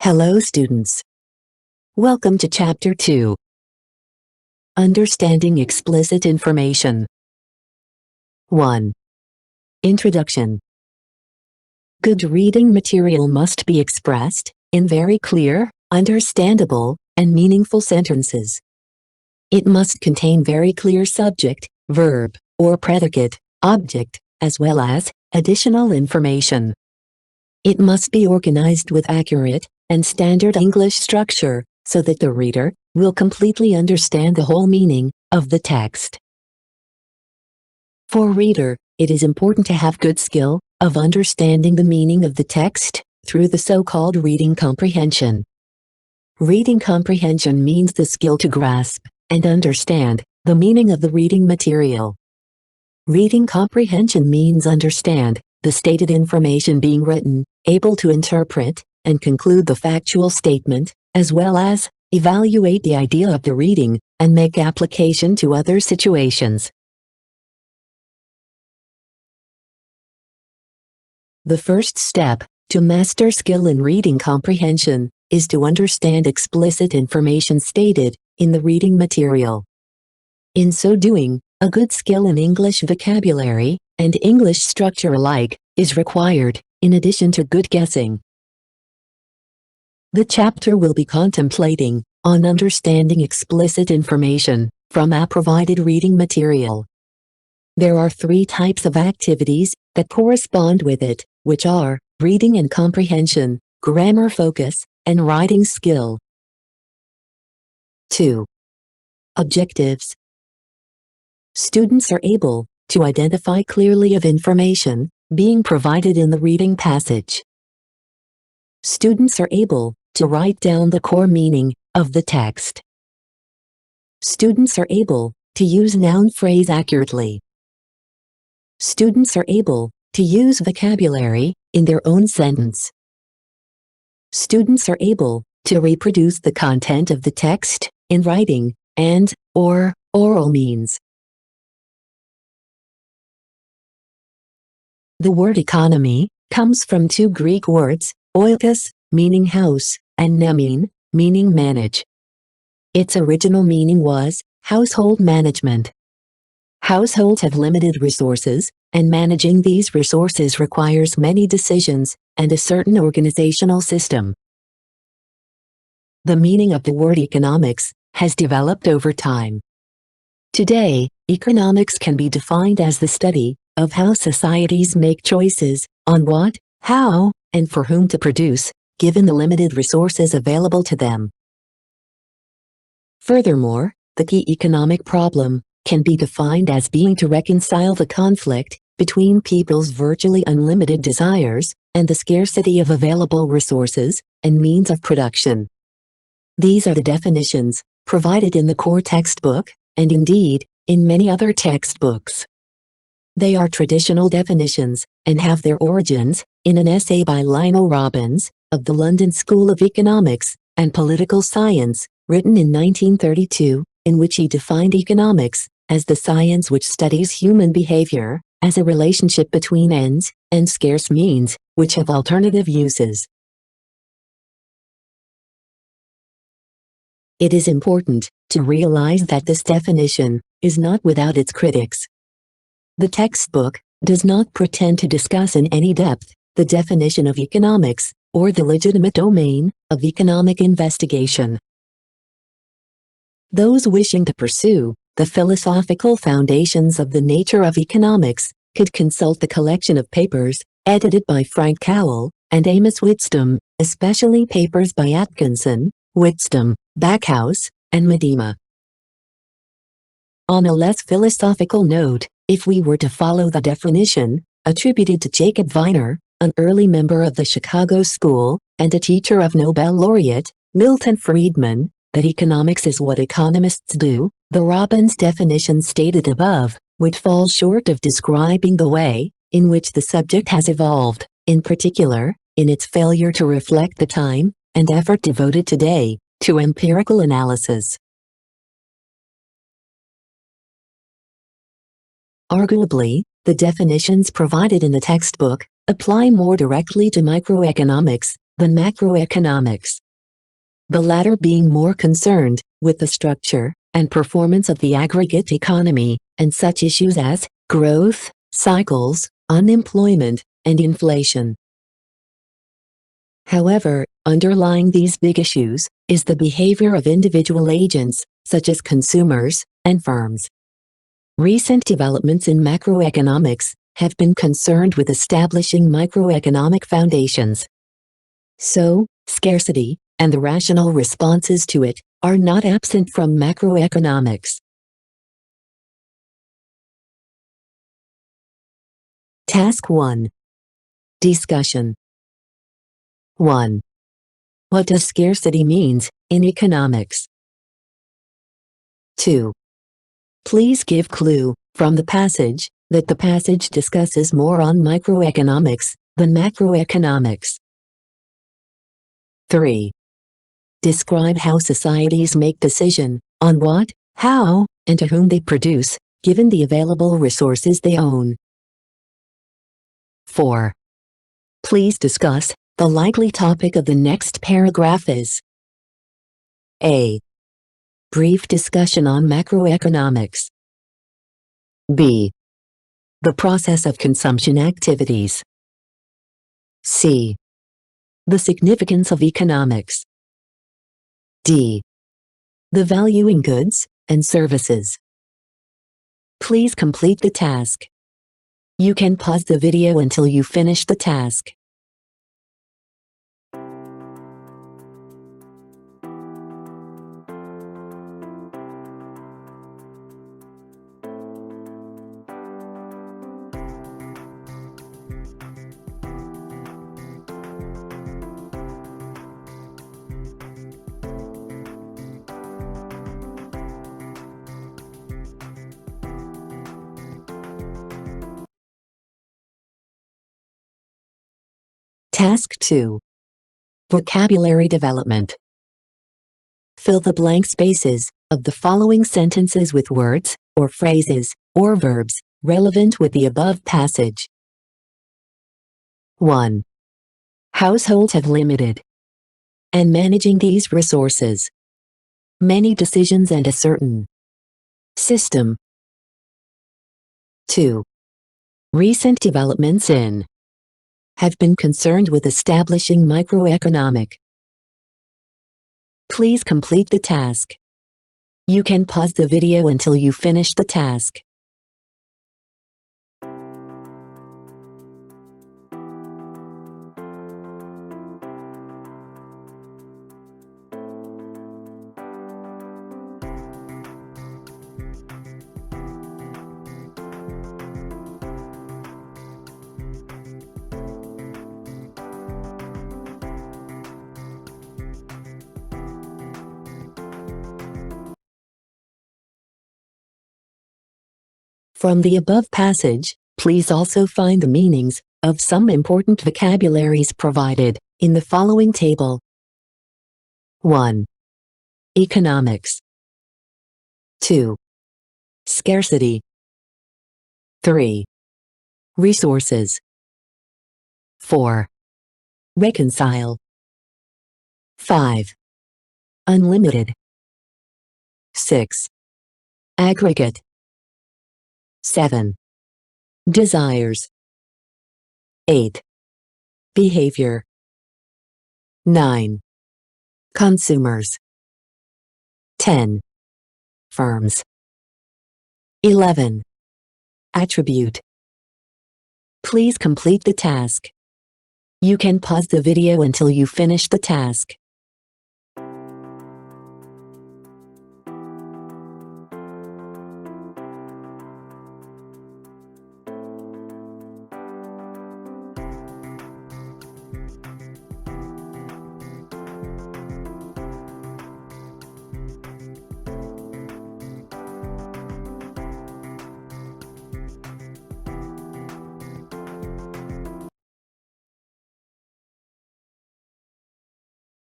Hello students. Welcome to Chapter 2. Understanding Explicit Information. 1. Introduction. Good reading material must be expressed in very clear, understandable, and meaningful sentences. It must contain very clear subject, verb, or predicate, object, as well as additional information. It must be organized with accurate and standard English structure so that the reader will completely understand the whole meaning of the text. For reader, it is important to have good skill of understanding the meaning of the text through the so-called reading comprehension. Reading comprehension means the skill to grasp and understand the meaning of the reading material. Reading comprehension means understand the stated information being written, able to interpret and conclude the factual statement, as well as evaluate the idea of the reading and make application to other situations. The first step to master skill in reading comprehension is to understand explicit information stated in the reading material. In so doing, a good skill in English vocabulary and English structure alike is required, in addition to good guessing. The chapter will be contemplating on understanding explicit information from a provided reading material. There are 3 types of activities that correspond with it, which are reading and comprehension, grammar focus, and writing skill. 2. Objectives. Students are able to identify clearly of information being provided in the reading passage. Students are able to write down the core meaning of the text. Students are able to use noun phrase accurately. Students are able to use vocabulary in their own sentence. Students are able to reproduce the content of the text in writing and/or oral means. The word economy comes from 2 Greek words, oikos, meaning house, and nemein, meaning manage. Its original meaning was household management. Households have limited resources, and managing these resources requires many decisions and a certain organizational system. The meaning of the word economics has developed over time. Today, economics can be defined as the study of how societies make choices on what, how, and for whom to produce, given the limited resources available to them. Furthermore, the key economic problem can be defined as being to reconcile the conflict between people's virtually unlimited desires and the scarcity of available resources and means of production. These are the definitions provided in the core textbook, and indeed, in many other textbooks. They are traditional definitions and have their origins in an essay by Lionel Robbins of the London School of Economics and Political Science, written in 1932, in which he defined economics as the science which studies human behavior as a relationship between ends and scarce means, which have alternative uses. It is important to realize that this definition is not without its critics. The textbook does not pretend to discuss in any depth the definition of economics or the legitimate domain of economic investigation. Those wishing to pursue the philosophical foundations of the nature of economics could consult the collection of papers edited by Frank Cowell and Amos Whitstone, especially papers by Atkinson, Whitstone, Backhouse, and Medema. On a less philosophical note, if we were to follow the definition attributed to Jacob Viner, an early member of the Chicago School and a teacher of Nobel laureate Milton Friedman, that economics is what economists do, the Robbins definition stated above would fall short of describing the way in which the subject has evolved, in particular, in its failure to reflect the time and effort devoted today to empirical analysis. Arguably, the definitions provided in the textbook apply more directly to microeconomics than macroeconomics. The latter being more concerned with the structure and performance of the aggregate economy and such issues as growth, cycles, unemployment, and inflation. However, underlying these big issues is the behavior of individual agents, such as consumers and firms. Recent developments in macroeconomics have been concerned with establishing microeconomic foundations. So, scarcity and the rational responses to it are not absent from macroeconomics. Task 1. Discussion. 1. What does scarcity means in economics? 2. Please give clue from the passage that the passage discusses more on microeconomics than macroeconomics. 3. Describe how societies make decision on what, how, and to whom they produce, given the available resources they own. 4. Please discuss the likely topic of the next paragraph is A. Brief discussion on macroeconomics. B. The process of consumption activities. C. The significance of economics. D. The value in goods and services. Please complete the task. You can pause the video until you finish the task. Task 2. Vocabulary development. Fill the blank spaces of the following sentences with words, or phrases, or verbs, relevant with the above passage. 1. Households have limited and managing these resources. Many decisions and a certain system. 2. Recent developments in have been concerned with establishing microeconomic. Please complete the task. You can pause the video until you finish the task. From the above passage, please also find the meanings of some important vocabularies provided in the following table. 1. Economics. 2. Scarcity. 3. Resources. 4. Reconcile. 5. Unlimited. 6. Aggregate. 7. Desires. 8. Behavior. 9. Consumers. 10. Firms. 11. Attribute. Please complete the task. You can pause the video until you finish the task.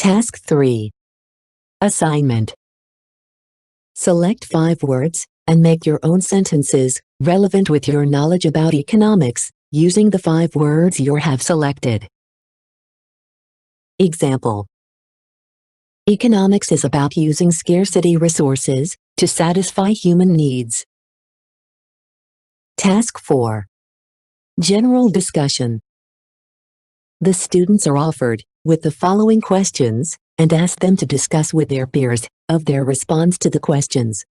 Task 3. Assignment. Select 5 words and make your own sentences relevant with your knowledge about economics using the 5 words you have selected. Example: economics is about using scarcity resources to satisfy human needs. Task 4. General discussion. The students are offered with the following questions and asked them to discuss with their peers of their response to the questions.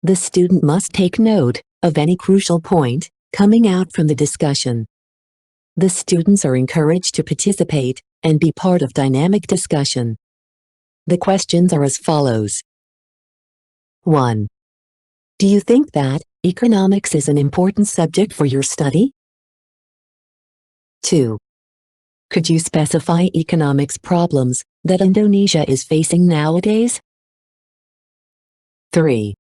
The student must take note of any crucial point coming out from the discussion. The students are encouraged to participate and be part of dynamic discussion. The questions are as follows. 1. Do you think that economics is an important subject for your study? 2. Could you specify economics problems that Indonesia is facing nowadays? 3.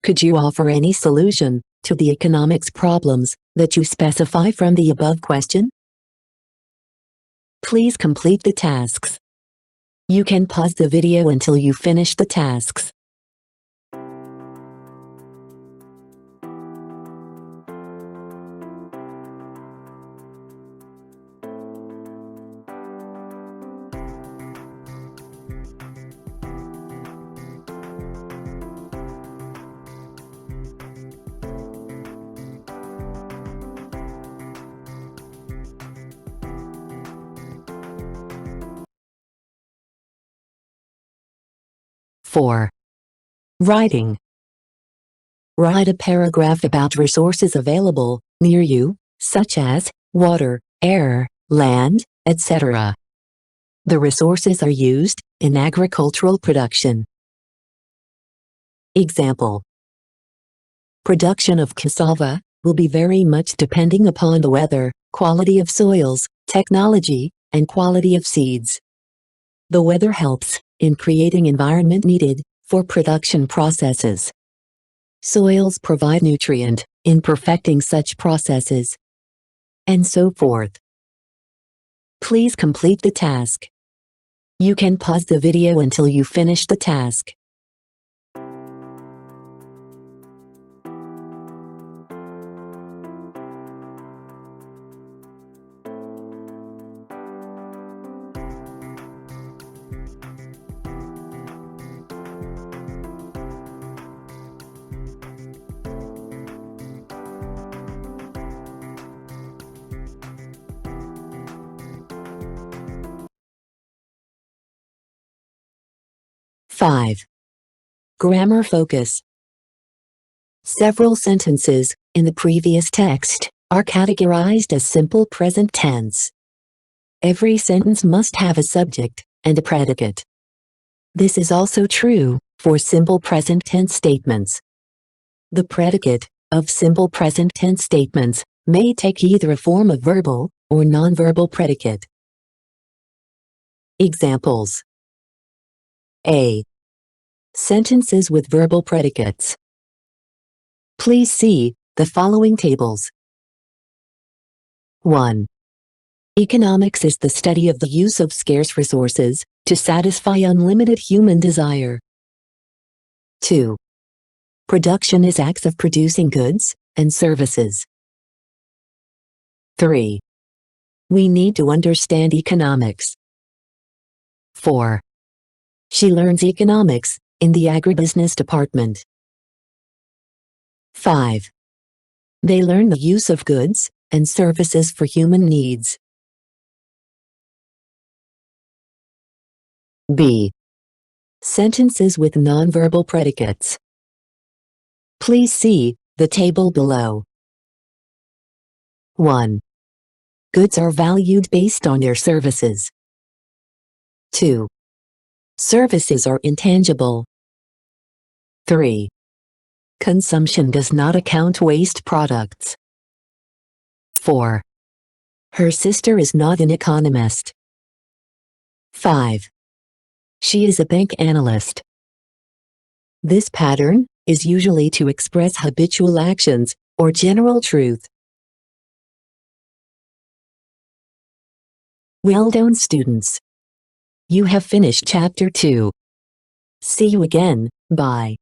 Could you offer any solution to the economics problems that you specify from the above question? Please complete the tasks. You can pause the video until you finish the tasks. Four. Writing. Write a paragraph about resources available near you, such as water, air, land, etc. The resources are used in agricultural production. Example: production of cassava will be very much depending upon the weather, quality of soils, technology, and quality of seeds. The weather helps in creating environment needed for production processes. Soils provide nutrient in perfecting such processes, and so forth. Please complete the task. You can pause the video until you finish the task. Five. Grammar focus. Several sentences in the previous text are categorized as simple present tense. Every sentence must have a subject and a predicate. This is also true for simple present tense statements. The predicate of simple present tense statements may take either a form of verbal or nonverbal predicate. Examples: A. Sentences with verbal predicates. Please see the following tables. 1. Economics is the study of the use of scarce resources to satisfy unlimited human desire. 2. Production is acts of producing goods and services. 3. We need to understand economics. 4. She learns economics in the Agribusiness department. 5. They learn the use of goods and services for human needs. B. Sentences with nonverbal predicates. Please see the table below. 1. Goods are valued based on their services. 2. Services are intangible. 3. Consumption does not account waste products. 4. Her sister is not an economist. 5. She is a bank analyst. This pattern is usually to express habitual actions or general truth. Well done, students. You have finished Chapter 2. See you again. Bye.